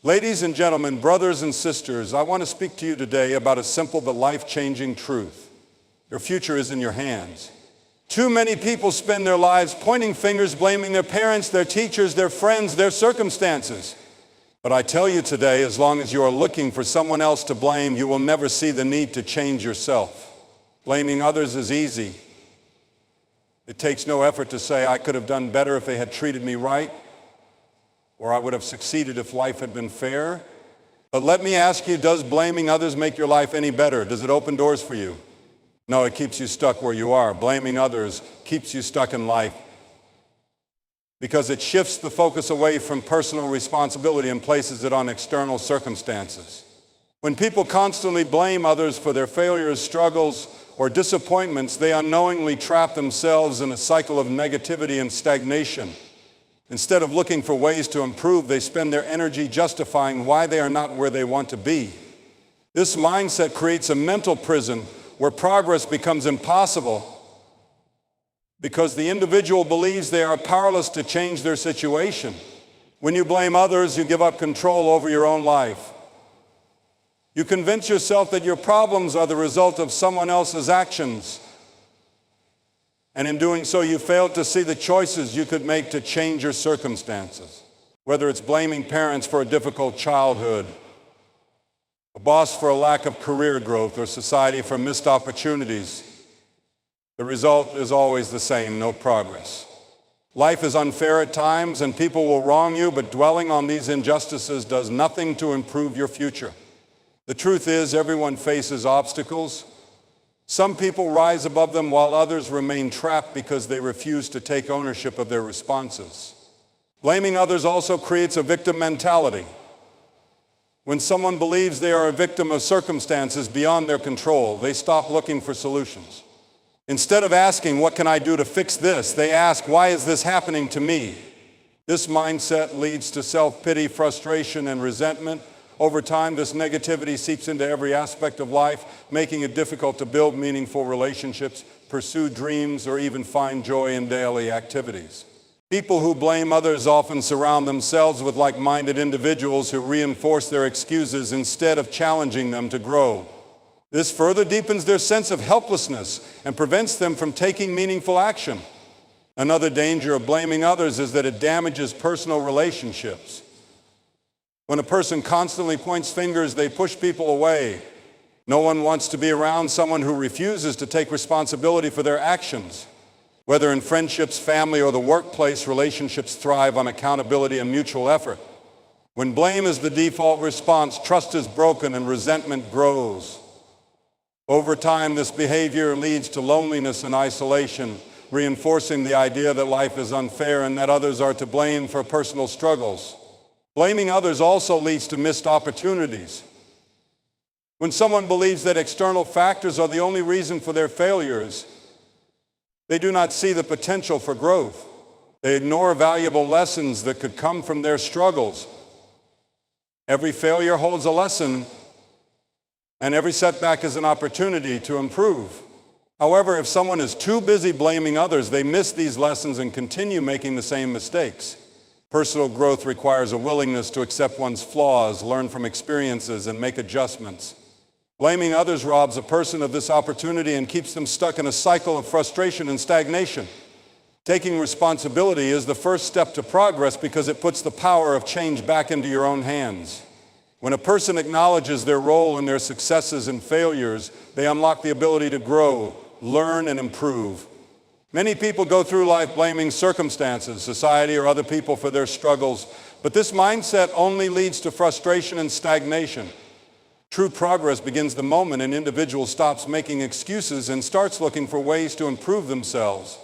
Ladies and gentlemen, brothers and sisters, I want to speak to you today about a simple but life-changing truth. Your future is in your hands. Too many people spend their lives pointing fingers, blaming their parents, their teachers, their friends, their circumstances. But I tell you today, as long as you are looking for someone else to blame, you will never see the need to change yourself. Blaming others is easy. It takes no effort to say, I could have done better if they had treated me right, or I would have succeeded if life had been fair. But let me ask you, does blaming others make your life any better? Does it open doors for you? No, it keeps you stuck where you are. Blaming others keeps you stuck in life because it shifts the focus away from personal responsibility and places it on external circumstances. When people constantly blame others for their failures, struggles, or disappointments, they unknowingly trap themselves in a cycle of negativity and stagnation. Instead of looking for ways to improve, they spend their energy justifying why they are not where they want to be. This mindset creates a mental prison where progress becomes impossible because the individual believes they are powerless to change their situation. When you blame others, you give up control over your own life. You convince yourself that your problems are the result of someone else's actions. And in doing so, you fail to see the choices you could make to change your circumstances. Whether it's blaming parents for a difficult childhood, a boss for a lack of career growth, or society for missed opportunities, the result is always the same: no progress. Life is unfair at times and people will wrong you, but dwelling on these injustices does nothing to improve your future. The truth is, everyone faces obstacles. Some people rise above them while others remain trapped because they refuse to take ownership of their responses. Blaming others also creates a victim mentality. When someone believes they are a victim of circumstances beyond their control, they stop looking for solutions. Instead of asking, what can I do to fix this, they ask, why is this happening to me? This mindset leads to self-pity, frustration, and resentment. Over time, this negativity seeps into every aspect of life, making it difficult to build meaningful relationships, pursue dreams, or even find joy in daily activities. People who blame others often surround themselves with like-minded individuals who reinforce their excuses instead of challenging them to grow. This further deepens their sense of helplessness and prevents them from taking meaningful action. Another danger of blaming others is that it damages personal relationships. When a person constantly points fingers, they push people away. No one wants to be around someone who refuses to take responsibility for their actions. Whether in friendships, family, or the workplace, relationships thrive on accountability and mutual effort. When blame is the default response, trust is broken and resentment grows. Over time, this behavior leads to loneliness and isolation, reinforcing the idea that life is unfair and that others are to blame for personal struggles. Blaming others also leads to missed opportunities. When someone believes that external factors are the only reason for their failures, they do not see the potential for growth. They ignore valuable lessons that could come from their struggles. Every failure holds a lesson, and every setback is an opportunity to improve. However, if someone is too busy blaming others, they miss these lessons and continue making the same mistakes. Personal growth requires a willingness to accept one's flaws, learn from experiences, and make adjustments. Blaming others robs a person of this opportunity and keeps them stuck in a cycle of frustration and stagnation. Taking responsibility is the first step to progress because it puts the power of change back into your own hands. When a person acknowledges their role in their successes and failures, they unlock the ability to grow, learn, and improve. Many people go through life blaming circumstances, society, or other people for their struggles, but this mindset only leads to frustration and stagnation. True progress begins the moment an individual stops making excuses and starts looking for ways to improve themselves.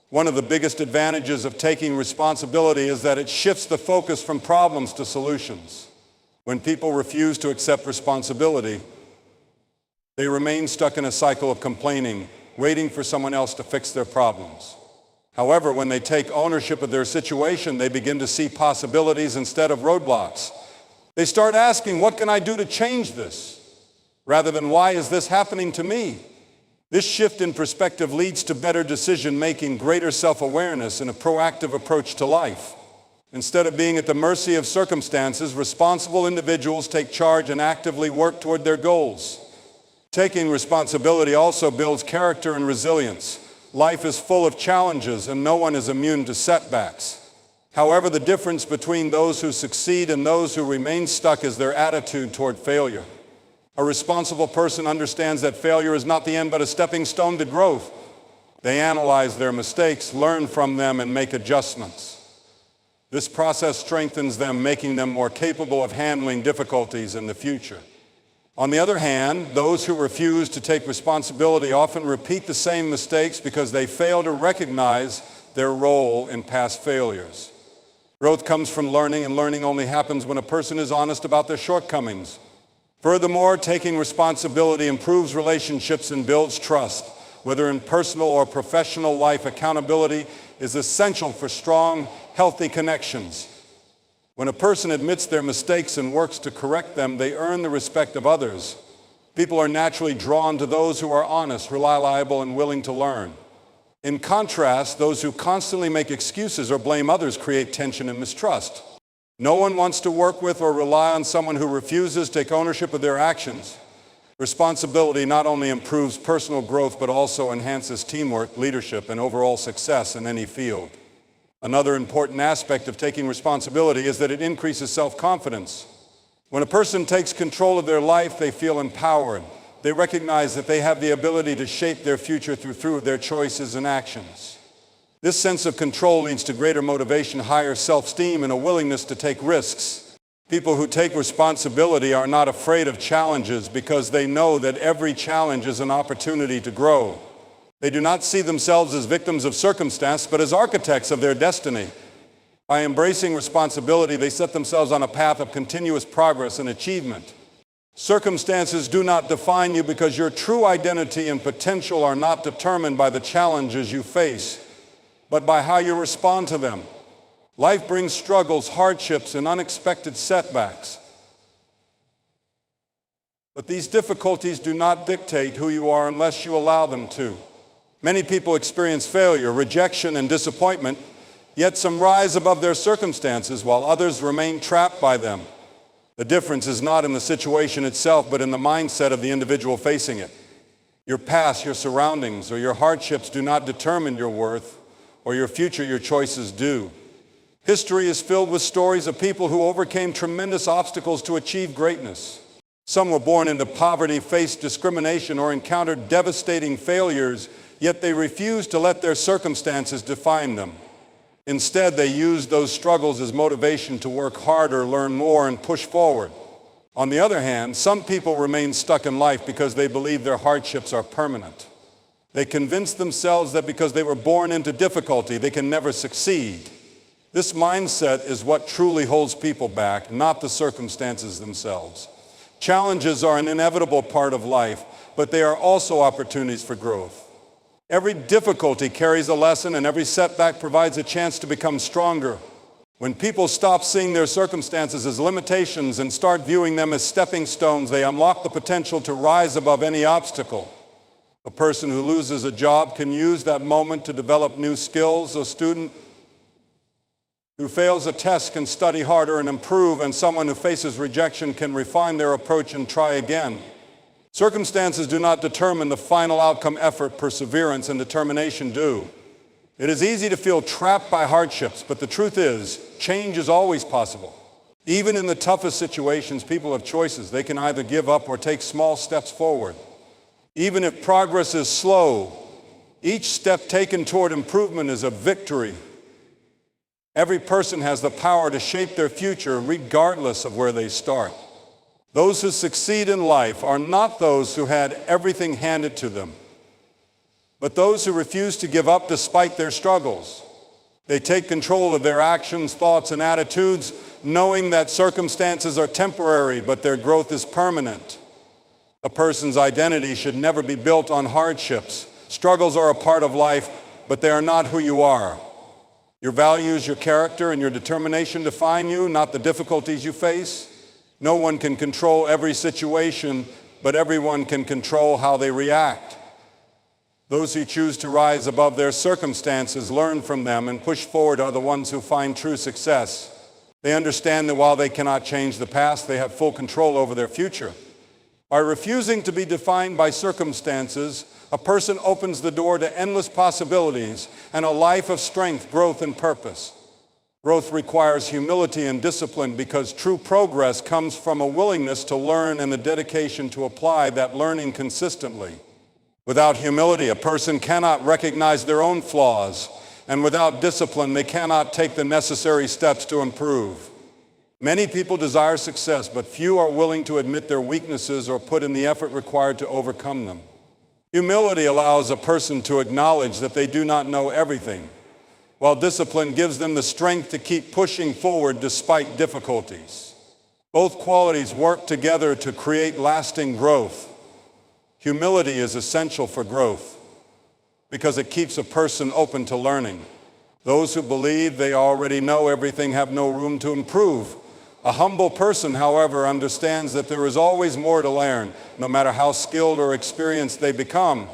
One of the biggest advantages of taking responsibility is that it shifts the focus from problems to solutions. When people refuse to accept responsibility, they remain stuck in a cycle of complaining, waiting for someone else to fix their problems. However, when they take ownership of their situation, they begin to see possibilities instead of roadblocks. They start asking, what can I do to change this? Rather than, why is this happening to me? This shift in perspective leads to better decision-making, greater self-awareness, and a proactive approach to life. Instead of being at the mercy of circumstances, responsible individuals take charge and actively work toward their goals. Taking responsibility also builds character and resilience. Life is full of challenges, and no one is immune to setbacks. However, the difference between those who succeed and those who remain stuck is their attitude toward failure. A responsible person understands that failure is not the end but a stepping stone to growth. They analyze their mistakes, learn from them, and make adjustments. This process strengthens them, making them more capable of handling difficulties in the future. On the other hand, those who refuse to take responsibility often repeat the same mistakes because they fail to recognize their role in past failures. Growth comes from learning, and learning only happens when a person is honest about their shortcomings. Furthermore, taking responsibility improves relationships and builds trust. Whether in personal or professional life, accountability is essential for strong, healthy connections. When a person admits their mistakes and works to correct them, they earn the respect of others. People are naturally drawn to those who are honest, reliable, and willing to learn. In contrast, those who constantly make excuses or blame others create tension and mistrust. No one wants to work with or rely on someone who refuses to take ownership of their actions. Responsibility not only improves personal growth, but also enhances teamwork, leadership, and overall success in any field. Another important aspect of taking responsibility is that it increases self-confidence. When a person takes control of their life, they feel empowered. They recognize that they have the ability to shape their future through their choices and actions. This sense of control leads to greater motivation, higher self-esteem, and a willingness to take risks. People who take responsibility are not afraid of challenges because they know that every challenge is an opportunity to grow. They do not see themselves as victims of circumstance, but as architects of their destiny. By embracing responsibility, they set themselves on a path of continuous progress and achievement. Circumstances do not define you because your true identity and potential are not determined by the challenges you face, but by how you respond to them. Life brings struggles, hardships, and unexpected setbacks. But these difficulties do not dictate who you are unless you allow them to. Many people experience failure, rejection, and disappointment, yet some rise above their circumstances while others remain trapped by them. The difference is not in the situation itself, but in the mindset of the individual facing it. Your past, your surroundings, or your hardships do not determine your worth, or your future, your choices do. History is filled with stories of people who overcame tremendous obstacles to achieve greatness. Some were born into poverty, faced discrimination, or encountered devastating failures, yet they refused to let their circumstances define them. Instead, they used those struggles as motivation to work harder, learn more, and push forward. On the other hand, some people remain stuck in life because they believe their hardships are permanent. They convince themselves that because they were born into difficulty, they can never succeed. This mindset is what truly holds people back, not the circumstances themselves. Challenges are an inevitable part of life, but they are also opportunities for growth. Every difficulty carries a lesson, and every setback provides a chance to become stronger. When people stop seeing their circumstances as limitations and start viewing them as stepping stones, they unlock the potential to rise above any obstacle. A person who loses a job can use that moment to develop new skills. A student who fails a test can study harder and improve, and someone who faces rejection can refine their approach and try again. Circumstances do not determine the final outcome. Effort, perseverance, and determination do. It is easy to feel trapped by hardships, but the truth is, change is always possible. Even in the toughest situations, people have choices. They can either give up or take small steps forward. Even if progress is slow, each step taken toward improvement is a victory. Every person has the power to shape their future regardless of where they start. Those who succeed in life are not those who had everything handed to them, but those who refuse to give up despite their struggles. They take control of their actions, thoughts, and attitudes, knowing that circumstances are temporary, but their growth is permanent. A person's identity should never be built on hardships. Struggles are a part of life, but they are not who you are. Your values, your character, and your determination define you, not the difficulties you face. No one can control every situation, but everyone can control how they react. Those who choose to rise above their circumstances, learn from them, and push forward are the ones who find true success. They understand that while they cannot change the past, they have full control over their future. By refusing to be defined by circumstances, a person opens the door to endless possibilities and a life of strength, growth, and purpose. Growth requires humility and discipline because true progress comes from a willingness to learn and the dedication to apply that learning consistently. Without humility, a person cannot recognize their own flaws, and without discipline, they cannot take the necessary steps to improve. Many people desire success, but few are willing to admit their weaknesses or put in the effort required to overcome them. Humility allows a person to acknowledge that they do not know everything, while discipline gives them the strength to keep pushing forward despite difficulties. Both qualities work together to create lasting growth. Humility is essential for growth because it keeps a person open to learning. Those who believe they already know everything have no room to improve. A humble person, however, understands that there is always more to learn, no matter how skilled or experienced they become.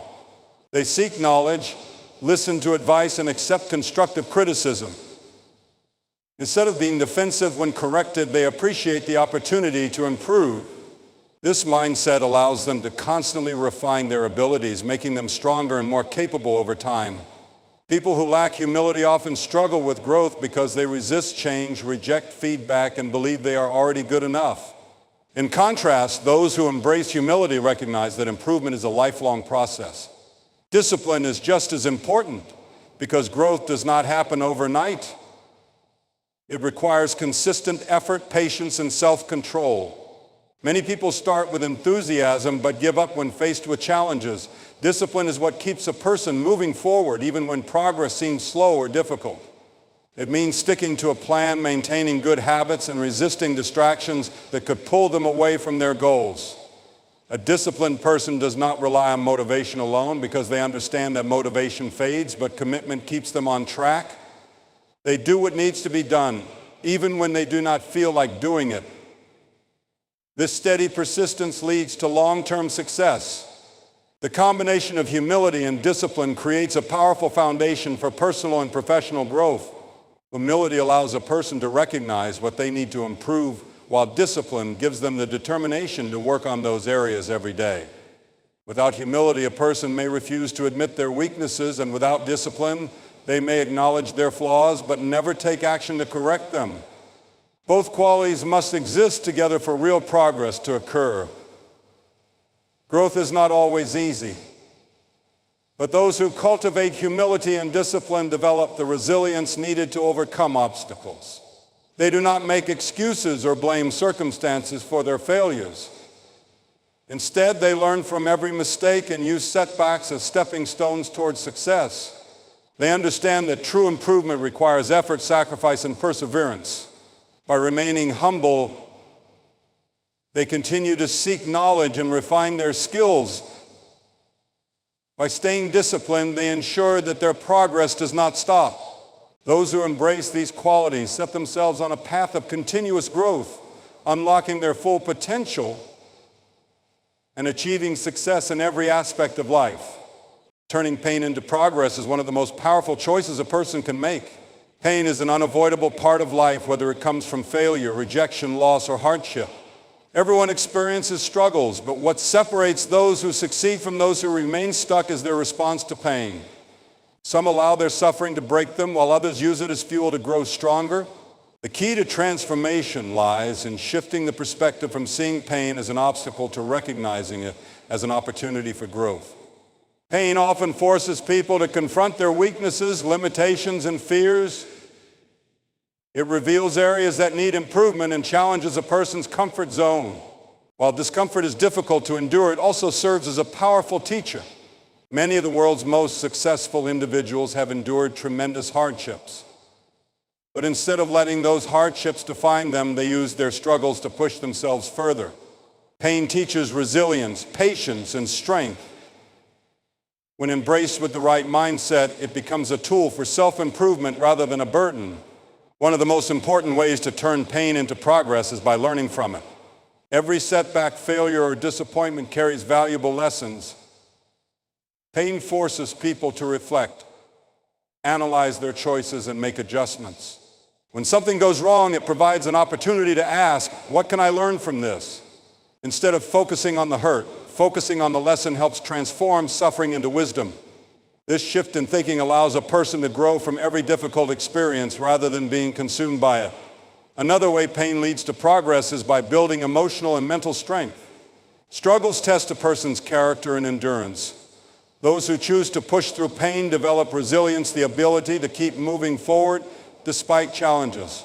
They seek knowledge, listen to advice, and accept constructive criticism. Instead of being defensive when corrected, they appreciate the opportunity to improve. This mindset allows them to constantly refine their abilities, making them stronger and more capable over time. People who lack humility often struggle with growth because they resist change, reject feedback, and believe they are already good enough. In contrast, those who embrace humility recognize that improvement is a lifelong process. Discipline is just as important because growth does not happen overnight. It requires consistent effort, patience, and self-control. Many people start with enthusiasm but give up when faced with challenges. Discipline is what keeps a person moving forward even when progress seems slow or difficult. It means sticking to a plan, maintaining good habits, and resisting distractions that could pull them away from their goals. A disciplined person does not rely on motivation alone because they understand that motivation fades, but commitment keeps them on track. They do what needs to be done, even when they do not feel like doing it. This steady persistence leads to long-term success. The combination of humility and discipline creates a powerful foundation for personal and professional growth. Humility allows a person to recognize what they need to improve, while discipline gives them the determination to work on those areas every day. Without humility, a person may refuse to admit their weaknesses, and without discipline, they may acknowledge their flaws but never take action to correct them. Both qualities must exist together for real progress to occur. Growth is not always easy, but those who cultivate humility and discipline develop the resilience needed to overcome obstacles. They do not make excuses or blame circumstances for their failures. Instead, they learn from every mistake and use setbacks as stepping stones towards success. They understand that true improvement requires effort, sacrifice, and perseverance. By remaining humble, they continue to seek knowledge and refine their skills. By staying disciplined, they ensure that their progress does not stop. Those who embrace these qualities set themselves on a path of continuous growth, unlocking their full potential and achieving success in every aspect of life. Turning pain into progress is one of the most powerful choices a person can make. Pain is an unavoidable part of life, whether it comes from failure, rejection, loss, or hardship. Everyone experiences struggles, but what separates those who succeed from those who remain stuck is their response to pain. Some allow their suffering to break them, while others use it as fuel to grow stronger. The key to transformation lies in shifting the perspective from seeing pain as an obstacle to recognizing it as an opportunity for growth. Pain often forces people to confront their weaknesses, limitations, and fears. It reveals areas that need improvement and challenges a person's comfort zone. While discomfort is difficult to endure, it also serves as a powerful teacher. Many of the world's most successful individuals have endured tremendous hardships. But instead of letting those hardships define them, they use their struggles to push themselves further. Pain teaches resilience, patience, and strength. When embraced with the right mindset, it becomes a tool for self-improvement rather than a burden. One of the most important ways to turn pain into progress is by learning from it. Every setback, failure, or disappointment carries valuable lessons. Pain forces people to reflect, analyze their choices, and make adjustments. When something goes wrong, it provides an opportunity to ask, what can I learn from this? Instead of focusing on the hurt, focusing on the lesson helps transform suffering into wisdom. This shift in thinking allows a person to grow from every difficult experience rather than being consumed by it. Another way pain leads to progress is by building emotional and mental strength. Struggles test a person's character and endurance. Those who choose to push through pain develop resilience, the ability to keep moving forward despite challenges.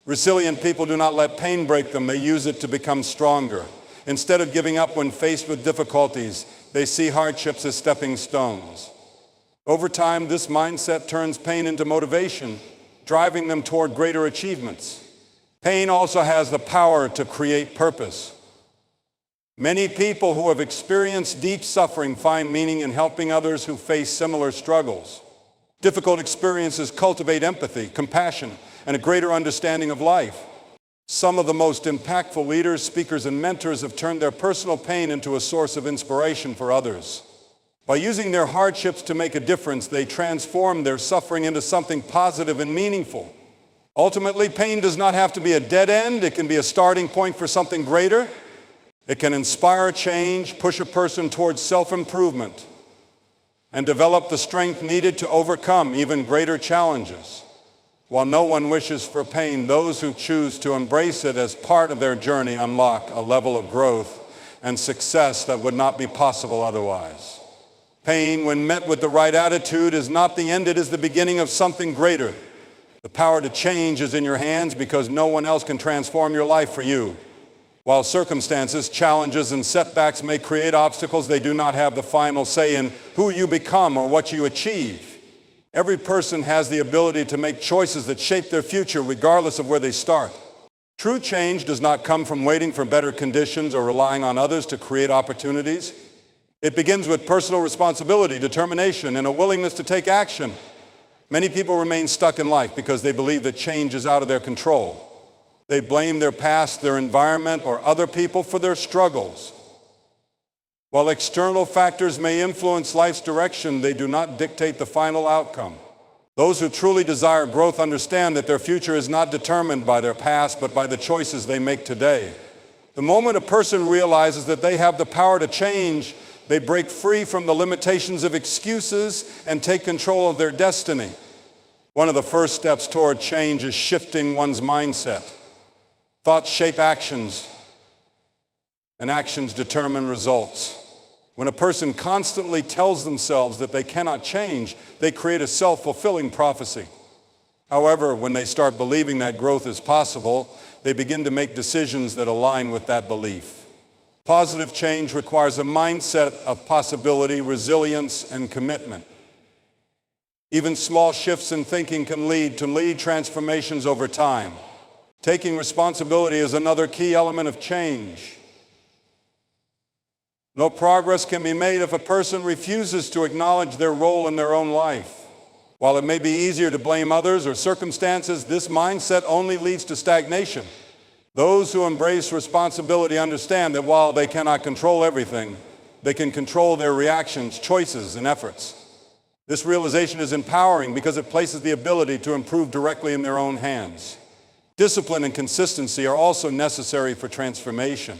Resilient people do not let pain break them, they use it to become stronger. Instead of giving up when faced with difficulties, they see hardships as stepping stones. Over time, this mindset turns pain into motivation, driving them toward greater achievements. Pain also has the power to create purpose. Many people who have experienced deep suffering find meaning in helping others who face similar struggles. Difficult experiences cultivate empathy, compassion, and a greater understanding of life. Some of the most impactful leaders, speakers, and mentors have turned their personal pain into a source of inspiration for others. By using their hardships to make a difference, they transform their suffering into something positive and meaningful. Ultimately, pain does not have to be a dead end. It can be a starting point for something greater. It can inspire change, push a person towards self-improvement, and develop the strength needed to overcome even greater challenges. While no one wishes for pain, those who choose to embrace it as part of their journey unlock a level of growth and success that would not be possible otherwise. Pain, when met with the right attitude, is not the end, it is the beginning of something greater. The power to change is in your hands because no one else can transform your life for you. While circumstances, challenges, and setbacks may create obstacles, they do not have the final say in who you become or what you achieve. Every person has the ability to make choices that shape their future regardless of where they start. True change does not come from waiting for better conditions or relying on others to create opportunities. It begins with personal responsibility, determination, and a willingness to take action. Many people remain stuck in life because they believe that change is out of their control. They blame their past, their environment, or other people for their struggles. While external factors may influence life's direction, they do not dictate the final outcome. Those who truly desire growth understand that their future is not determined by their past, but by the choices they make today. The moment a person realizes that they have the power to change, they break free from the limitations of excuses and take control of their destiny. One of the first steps toward change is shifting one's mindset. Thoughts shape actions, and actions determine results. When a person constantly tells themselves that they cannot change, they create a self-fulfilling prophecy. However, when they start believing that growth is possible, they begin to make decisions that align with that belief. Positive change requires a mindset of possibility, resilience, and commitment. Even small shifts in thinking can lead to transformations over time. Taking responsibility is another key element of change. No progress can be made if a person refuses to acknowledge their role in their own life. While it may be easier to blame others or circumstances, this mindset only leads to stagnation. Those who embrace responsibility understand that while they cannot control everything, they can control their reactions, choices, and efforts. This realization is empowering because it places the ability to improve directly in their own hands. Discipline and consistency are also necessary for transformation.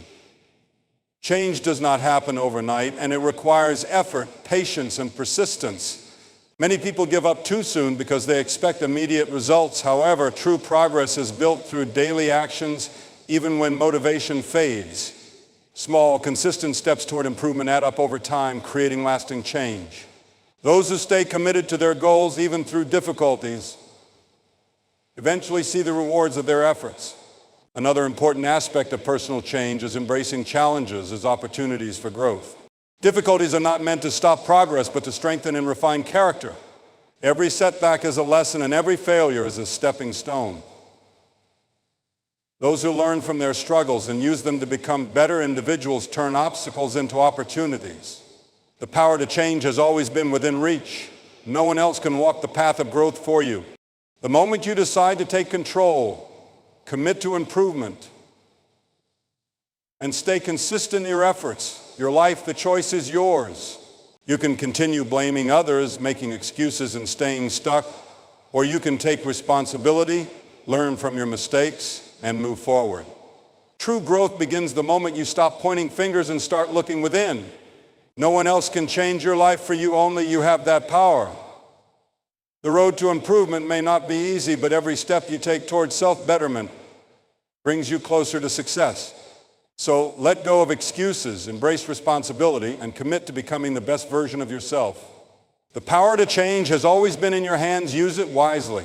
Change does not happen overnight, and it requires effort, patience, and persistence. Many people give up too soon because they expect immediate results. However, true progress is built through daily actions, even when motivation fades. Small, consistent steps toward improvement add up over time, creating lasting change. Those who stay committed to their goals, even through difficulties, eventually see the rewards of their efforts. Another important aspect of personal change is embracing challenges as opportunities for growth. Difficulties are not meant to stop progress, but to strengthen and refine character. Every setback is a lesson, and every failure is a stepping stone. Those who learn from their struggles and use them to become better individuals turn obstacles into opportunities. The power to change has always been within reach. No one else can walk the path of growth for you. The moment you decide to take control, commit to improvement, and stay consistent in your efforts, your life, the choice is yours. You can continue blaming others, making excuses and staying stuck, or you can take responsibility, learn from your mistakes, and move forward. True growth begins the moment you stop pointing fingers and start looking within. No one else can change your life for you, only you have that power. The road to improvement may not be easy, but every step you take towards self-betterment brings you closer to success. So let go of excuses, embrace responsibility, and commit to becoming the best version of yourself. The power to change has always been in your hands. Use it wisely.